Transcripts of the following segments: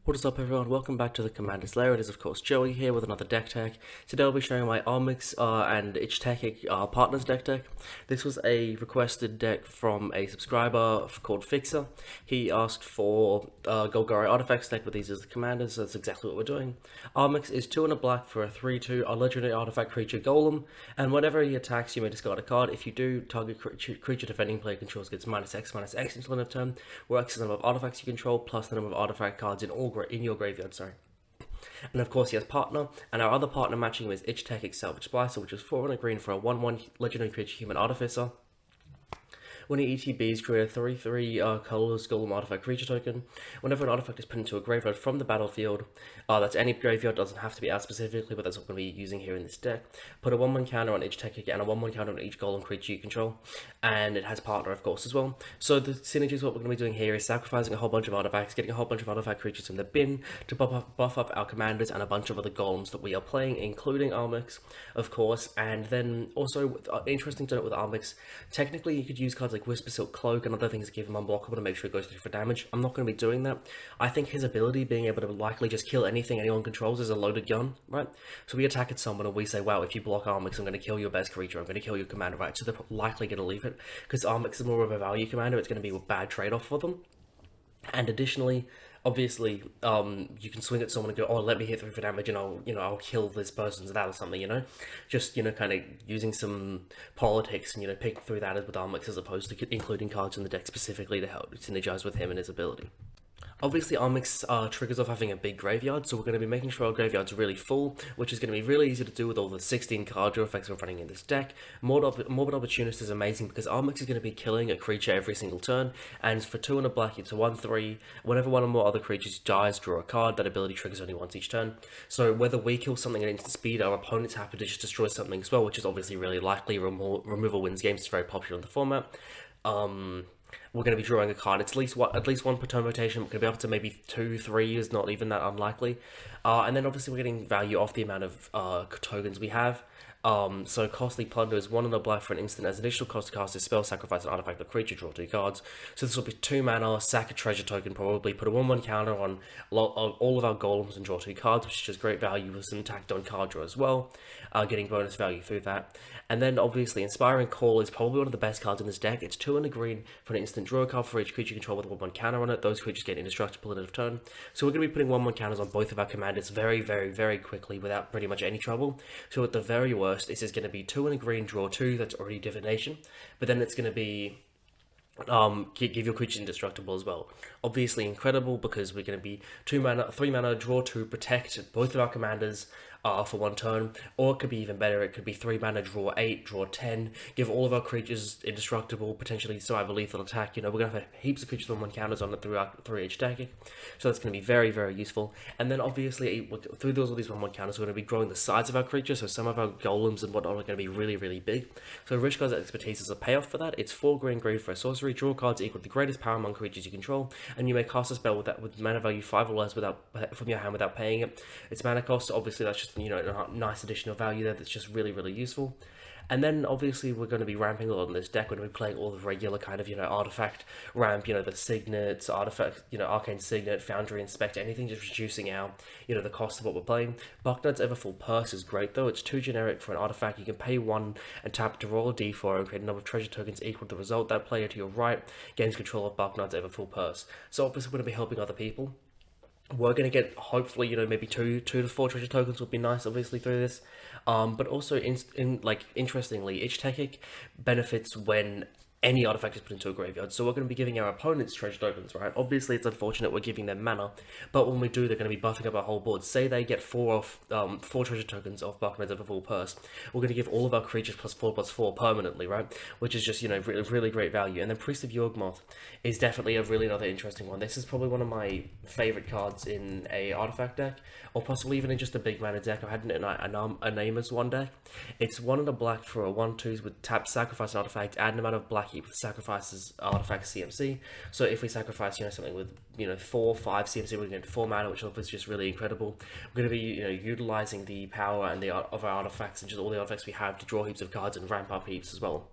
What is up everyone, welcome back to the Commander's Lair. It is of course Joey here with another deck tech. Today I'll be showing my Armix and Ich-Tekik partners deck tech. This was a requested deck from a subscriber called Fixer. He asked for Golgari artifacts deck with these as the commanders, so that's exactly what we're doing. Armix is 2 and a black for a 3/2 legendary artifact creature Golem, and whenever he attacks you may discard a card. If you do, target creature defending player controls gets -X/-X until end of turn, where X is the number of artifacts you control plus the number of artifact cards in your graveyard, And of course he has partner, and our other partner matching him is Ich-Tekik Salvage Splicer, which is 4 and a green for a 1/1 legendary creature human artificer. When he ETBs, create a 3/3 colorless Golem artifact creature token. Whenever an artifact is put into a graveyard from the battlefield, that's any graveyard, doesn't have to be out specifically, but that's what we're going to be using here in this deck. Put a 1/1 counter on each Tekik and a 1/1 counter on each Golem creature you control, and it has partner of course as well. So the synergies, what we're going to be doing here is sacrificing a whole bunch of artifacts, getting a whole bunch of artifact creatures from the bin to buff up our commanders and a bunch of other golems that we are playing, including Armix, of course. And then also, interesting to note with Armix, technically you could use cards like Whisper Silk Cloak and other things to give him unblockable to make sure it goes through for damage. I'm not going to be doing that. I think his ability, being able to likely just kill anything anyone controls, is a loaded gun, right? So we attack at someone and we say, wow, if you block Armix, I'm going to kill your best creature, I'm going to kill your commander, right? So they're likely going to leave it, because Armix is more of a value commander. It's going to be a bad trade-off for them. And additionally, obviously, you can swing at someone and go, oh, let me hit through for damage and I'll kill this person's that or something, Just, kind of using some politics and, picking through that with Armix as opposed to including cards in the deck specifically to help synergize with him and his ability. Obviously, Armix triggers off having a big graveyard, so we're going to be making sure our graveyard's really full, which is going to be really easy to do with all the 16 card draw effects we're running in this deck. Morbid Opportunist is amazing because Armix is going to be killing a creature every single turn, and for 2 and a black, it's a 1/3. Whenever one or more other creatures dies, draw a card. That ability triggers only once each turn. So whether we kill something at instant speed, our opponent's happy to just destroy something as well, which is obviously really likely. Removal wins games. It's very popular in the format. We're going to be drawing a card. It's at least one per turn rotation. We're going to be up to maybe 2-3 is not even that unlikely. And then obviously we're getting value off the amount of tokens we have. So Costly Plunder is 1 and a black for an instant. As additional cost to cast this spell, sacrifice an artifact or creature, draw 2 cards. So this will be 2 mana, sack a treasure token probably, put a 1/1 counter on all of our golems and draw 2 cards, which is just great value with some tacked on card draw as well, getting bonus value through that. And then obviously Inspiring Call is probably one of the best cards in this deck. It's 2 and a green for an instant, draw a card for each creature you control with a 1/1 counter on it. Those creatures get indestructible at end of turn. So we're going to be putting 1/1 counters on both of our commanders very, very, very quickly without pretty much any trouble. So at the very worst, this is going to be 2 and a green, draw 2, that's already divination, but then it's going to be give your creatures indestructible as well. Obviously incredible because we're going to be 3 mana, draw 2, protect both of our commanders for 1 turn, or it could be even better, it could be 3 mana, draw 8, draw 10, give all of our creatures indestructible, potentially survive a lethal attack. We're going to have heaps of creatures with 1/1 counters on it through Ich-Tekik, so that's going to be very, very useful. And then obviously through all these 1/1 counters, we're going to be growing the size of our creatures, so some of our golems and whatnot are going to be really, really big. So Rich Guy's Expertise is a payoff for that. It's 4 green for a sorcery, draw cards equal to the greatest power among creatures you control, and you may cast a spell with mana value 5 or less from your hand without paying it. Its mana cost, obviously that's just a nice additional value there that's just really, really useful. And then obviously we're going to be ramping a lot on this deck. We're going to be playing all the regular kind of artifact ramp, the signets, artifact, arcane signet, foundry inspect, anything just reducing our the cost of what we're playing. Bucknut's Everfull Purse is great though. It's 2 generic for an artifact. You can pay 1 and tap to roll a d4 and create a number of treasure tokens equal to the result. That player to your right gains control of Bucknut's Everfull Purse. So obviously we're going to be helping other people. We're going to get, hopefully, maybe 2 to 4 treasure tokens would be nice, obviously, through this. But also, interestingly, Ich-Tekik benefits when any artifact is put into a graveyard, so we're going to be giving our opponents treasure tokens, right? Obviously, it's unfortunate we're giving them mana, but when we do, they're going to be buffing up our whole board. Say they get 4 treasure tokens off Bucknut's Everfull Purse, we're going to give all of our creatures +4/+4 permanently, right? Which is just, really, really great value. And then Priest of Yawgmoth is definitely another interesting one. This is probably one of my favorite cards in a artifact deck, or possibly even in just a big mana deck. I had a name as one deck. It's 1 and a black for a 1/2 with tap, sacrifice an artifact, add an amount of black with sacrifices artifact CMC. So if we sacrifice something with 4-5 CMC, we're going to get 4 mana, which is just really incredible. We're going to be utilizing the power and of our artifacts and just all the artifacts we have to draw heaps of cards and ramp up heaps as well.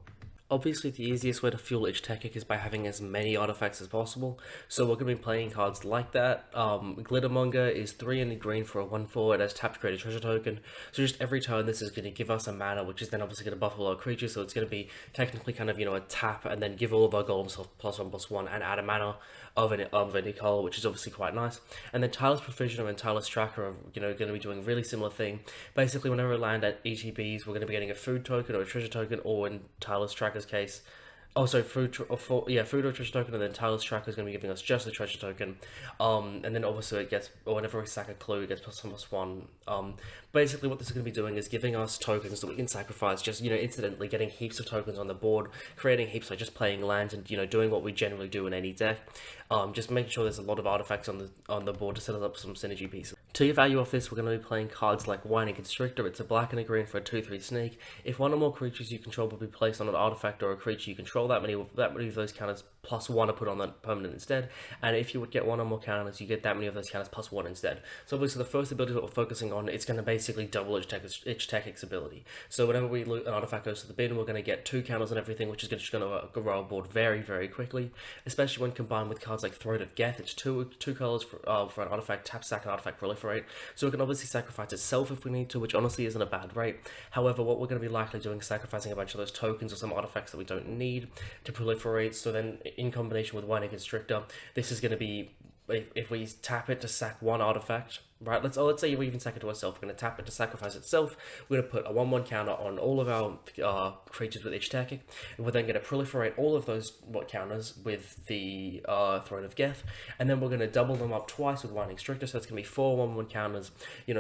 Obviously, the easiest way to fuel Ich-Tekik is by having as many artifacts as possible. So we're going to be playing cards like that. Glittermonger is 3 in the green for a 1/4. It has tap to create a treasure token. So just every turn, this is going to give us a mana, which is then obviously going to buff all our creatures. So it's going to be technically kind of, a tap and then give all of our golems +1/+1 and add a mana of any color, which is obviously quite nice. And then Tireless Provisioner and Tireless Tracker are, going to be doing a really similar thing. Basically, whenever we land at ETBs, we're going to be getting a food token or a treasure token, or in Tireless Tracker's case, food or treasure token, and then Tireless Tracker is going to be giving us just the treasure token. And then obviously it gets, or whenever we sack a clue, it gets +1/+1. Basically what this is going to be doing is giving us tokens that we can sacrifice, just, incidentally getting heaps of tokens on the board, creating heaps by just playing lands and, doing what we generally do in any deck. Just making sure there's a lot of artifacts on the board to set us up some synergy pieces. To your value off this, we're going to be playing cards like Whining Constrictor. It's a black and a green for a 2/3 snake. If one or more creatures you control will be placed on an artifact or a creature you control, that many of those counters +1 are put on that permanent instead. And if you would get one or more counters, you get that many of those counters +1 instead. So obviously the first ability that we're focusing on, it's going to basically double Ich-Tekik's ability. So whenever an artifact goes to the bin, we're going to get 2 counters on everything, which is just going to grow our board very, very quickly, especially when combined with cards like Throat of Geth. It's two colors for an artifact, tap, sack, and artifact proliferate. So we can obviously sacrifice itself if we need to, which honestly isn't a bad rate. However, what we're going to be likely doing is sacrificing a bunch of those tokens or some artifacts that we don't need to proliferate. So then in combination with Whining Constrictor, this is going to be, if we tap it to sack one artifact, right? Let's say we even sack it to ourselves. We're going to tap it to sacrifice itself. We're going to put a 1/1 counter on all of our creatures with Ich-Tekik, and we're then going to proliferate all of those counters with the Throne of Geth, and then we're going to double them up twice with Whining Constrictor. So that's going to be 4 1/1 counters,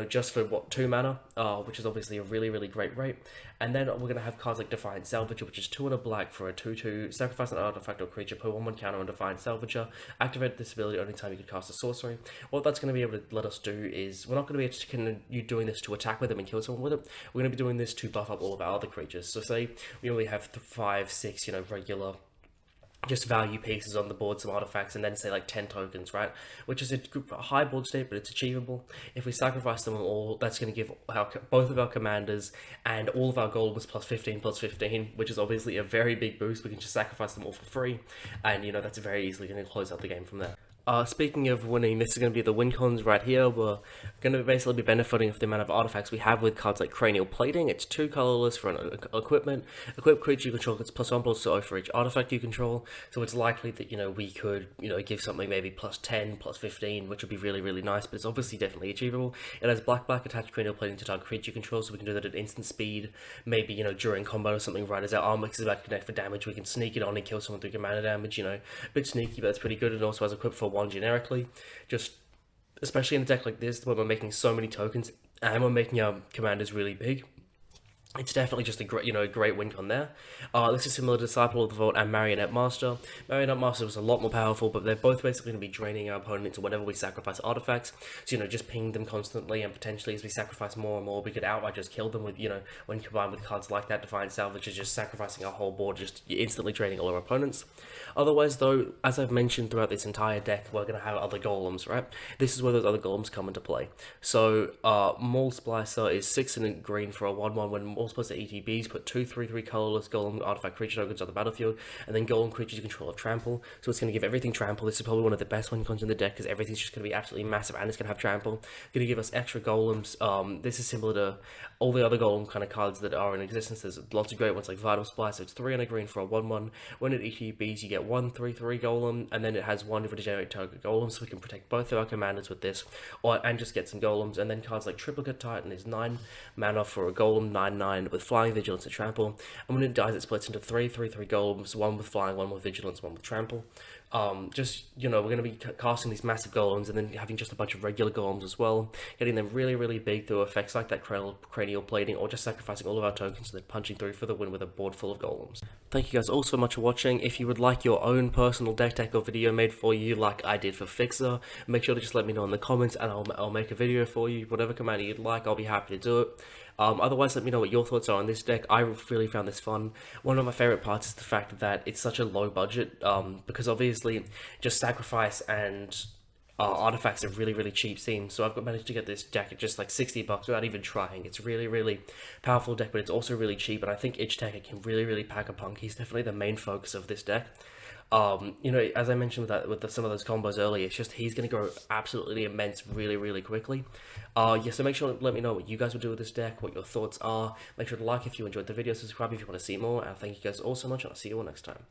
just for 2 mana, which is obviously a really, really great rate. And then we're going to have cards like Defiant Salvager, which is 2 and a black for a 2/2. Sacrifice an artifact or creature, put 1/1 counter on Defiant Salvager. Activate this ability only time you can cast a sorcery. What that's going to be able to let us do is, we're not going to be able to continue doing this to attack with them and kill someone with it. We're going to be doing this to buff up all of our other creatures. So say we only have 5, 6, regular just value pieces on the board, some artifacts, and then say like 10 tokens, right? Which is a high board state, but it's achievable. If we sacrifice them all, that's going to give both of our commanders and all of our golems +15/+15, which is obviously a very big boost. We can just sacrifice them all for free, and that's very easily going to close out the game from there. Speaking of winning, this is going to be the win cons right here. We're going to basically be benefiting from the amount of artifacts we have with cards like Cranial Plating. It's 2 colorless for an equipment. Equipped creature you control gets +1/+0 for each artifact you control. So it's likely that, we could, give something maybe +10, +15, which would be really, really nice, but it's obviously definitely achievable. It has black attached Cranial Plating to target creature you control, so we can do that at instant speed. Maybe, during combat or something, right as our Armix is about to connect for damage, we can sneak it on and kill someone through commander damage, a bit sneaky, but that's pretty good. It also has equipped for 1 generically, just especially in a deck like this where we're making so many tokens and we're making our commanders really big. It's definitely just a great win con there. This is similar to Disciple of the Vault and Marionette Master. Marionette Master was a lot more powerful, but they're both basically going to be draining our opponent into whenever we sacrifice artifacts. So, just ping them constantly, and potentially as we sacrifice more and more, we could outright just kill them with, when combined with cards like that, Defiant Salvage is just sacrificing our whole board, just instantly draining all our opponents. Otherwise, though, as I've mentioned throughout this entire deck, we're going to have other golems, right? This is where those other golems come into play. So, Maul Splicer is 6 in green for a 1/1 when Maul Splicer ETBs, put 2 3/3 colorless golem artifact creature tokens on the battlefield, and then golem creatures you control of trample. So it's going to give everything trample. This is probably one of the best win cons in the deck because everything's just going to be absolutely massive and it's going to have trample. Going to give us extra golems. This is similar to all the other golem kind of cards that are in existence. There's lots of great ones like Vital Splice. So it's 3 and a green for a 1/1. When it ETBs, you get 1 3/3 golem, and then it has 1 regenerate target golem, so we can protect both of our commanders with this, and just get some golems. And then cards like Triplicate Titan is 9 mana for a golem, 9/9 with flying, vigilance, and trample. And when it dies, it splits into 3 3/3 golems, 1 with flying, 1 with vigilance, 1 with trample. We're going to be casting these massive golems and then having just a bunch of regular golems as well, getting them really, really big through effects like that cranial plating, or just sacrificing all of our tokens and then punching through for the win with a board full of golems. Thank you guys all so much for watching. If you would like your own personal deck or video made for you like I did for Fixer, make sure to just let me know in the comments and I'll make a video for you. Whatever commander you'd like, I'll be happy to do it. Otherwise, let me know what your thoughts are on this deck. I really found this fun. One of my favorite parts is the fact that it's such a low budget, because obviously just sacrifice and artifacts are really cheap seen. So I've managed to get this deck at just like $60 without even trying. It's really powerful deck, but it's also really cheap, and I think Ich-Tekik can really pack a punk. He's definitely the main focus of this deck. You know, as I mentioned with some of those combos earlier, it's just he's going to grow absolutely immense really quickly. Yeah, so make sure to let me know what you guys would do with this deck, what your thoughts are. Make sure to like if you enjoyed the video, subscribe if you want to see more, and thank you guys all so much, and I'll see you all next time.